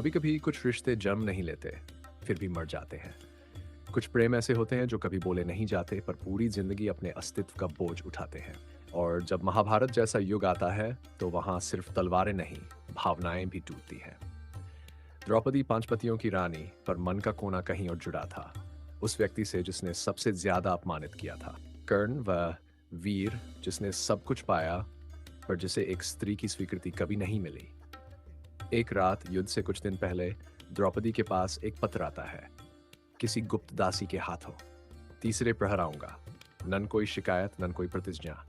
कभी कभी कुछ रिश्ते जन्म नहीं लेते, फिर भी मर जाते हैं। कुछ प्रेम ऐसे होते हैं जो कभी बोले नहीं जाते पर पूरी जिंदगी अपने अस्तित्व का बोझ उठाते हैं। और जब महाभारत जैसा युग आता है तो वहां सिर्फ तलवारें नहीं, भावनाएं भी टूटती हैं। द्रौपदी पांचपतियों की रानी, पर मन का कोना कहीं और जुड़ा था, उस व्यक्ति से जिसने सबसे ज्यादा अपमानित किया था। कर्ण वह वीर जिसने सब कुछ पाया, पर जिसे एक स्त्री की स्वीकृति कभी नहीं मिली। एक रात युद्ध से कुछ दिन पहले द्रौपदी के पास एक पत्र आता है, किसी गुप्त दासी के हाथों। तीसरे प्रहर आऊंगा, नन कोई शिकायत नन कोई प्रतिज्ञा।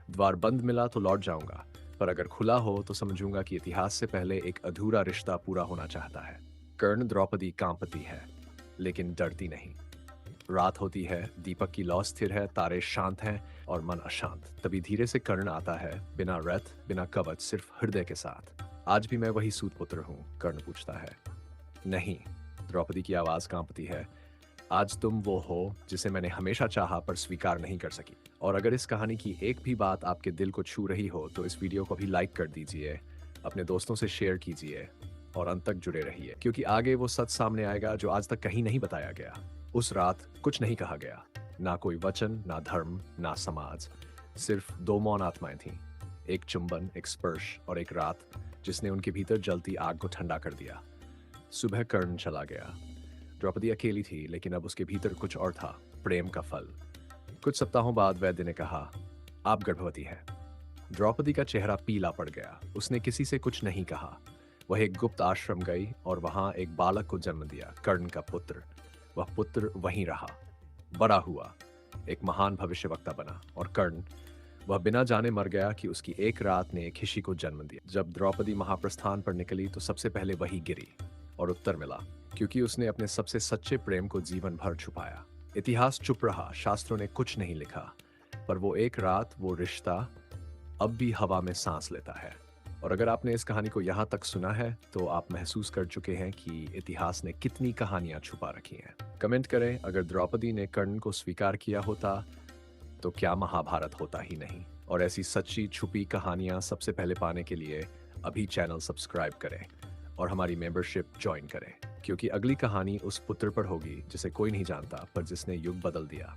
द्वार बंद मिला तो लौट जाऊंगा, पर अगर खुला हो तो समझूंगा कि इतिहास से पहले एक अधूरा रिश्ता पूरा होना चाहता है। कर्ण द्रौपदी कांपती है, लेकिन डरती नहीं। रात होती है, दीपक की लौ स्थिर है, तारे शांत हैं और मन अशांत। तभी धीरे से कर्ण आता है, बिना रथ बिना कवच, सिर्फ हृदय के साथ। आज भी मैं वही सूतपुत्र हूँ, कर्ण पूछता है। नहीं, द्रौपदी की आवाज कांपती है। आज तुम वो हो जिसे मैंने हमेशा चाहा पर स्वीकार नहीं कर सकी। और अगर इस कहानी की एक भी बात आपके दिल को छू रही हो तो इस वीडियो को भी लाइक कर दीजिए, अपने दोस्तों से शेयर कीजिए और अंत तक जुड़े रहिए, क्योंकि आगे वो सच सामने आएगा जो आज तक कहीं नहीं बताया गया। उस रात कुछ नहीं कहा गया, ना कोई वचन, ना धर्म, ना समाज। सिर्फ दो मौन आत्माएं थीं, एक चुंबन, एक स्पर्श और एक रात जिसने उनके भीतर जलती आग को ठंडा कर दिया। सुबह कर्ण चला गया। द्रौपदी अकेली थी, लेकिन अब उसके भीतर कुछ और था, प्रेम का फल। कुछ सप्ताहों बाद वैद्य ने कहा, आप गर्भवती हैं। द्रौपदी का चेहरा पीला पड़ गया। उसने किसी से कुछ नहीं कहा। वह एक गुप्त आश्रम गई और वहां एक बालक को जन्म दिया, कर्ण का पुत्र। वह पुत्र वहीं रहा, बड़ा हुआ, एक महान भविष्यवक्ता बना। और कर्ण, वह बिना जाने मर गया कि उसकी एक रात ने एक हिशी को जन्म दिया। जब द्रौपदी महाप्रस्थान पर निकली तो सबसे पहले वही गिरी, और उत्तर मिला, क्योंकि उसने अपने सबसे सच्चे प्रेम को जीवन भर छुपाया। इतिहास चुप रहा, शास्त्रों ने कुछ नहीं लिखा, पर वो एक रात, वो रिश्ता अब भी हवा में सांस लेता है। और अगर आपने इस कहानी को यहाँ तक सुना है तो आप महसूस कर चुके हैं कि इतिहास ने कितनी कहानियां छुपा रखी हैं। कमेंट करें, अगर द्रौपदी ने कर्ण को स्वीकार किया होता तो क्या महाभारत होता ही नहीं। और ऐसी सच्ची छुपी कहानियां सबसे पहले पाने के लिए अभी चैनल सब्सक्राइब करें और हमारी मेंबरशिप ज्वाइन करें, क्योंकि अगली कहानी उस पुत्र पर होगी जिसे कोई नहीं जानता, पर जिसने युग बदल दिया।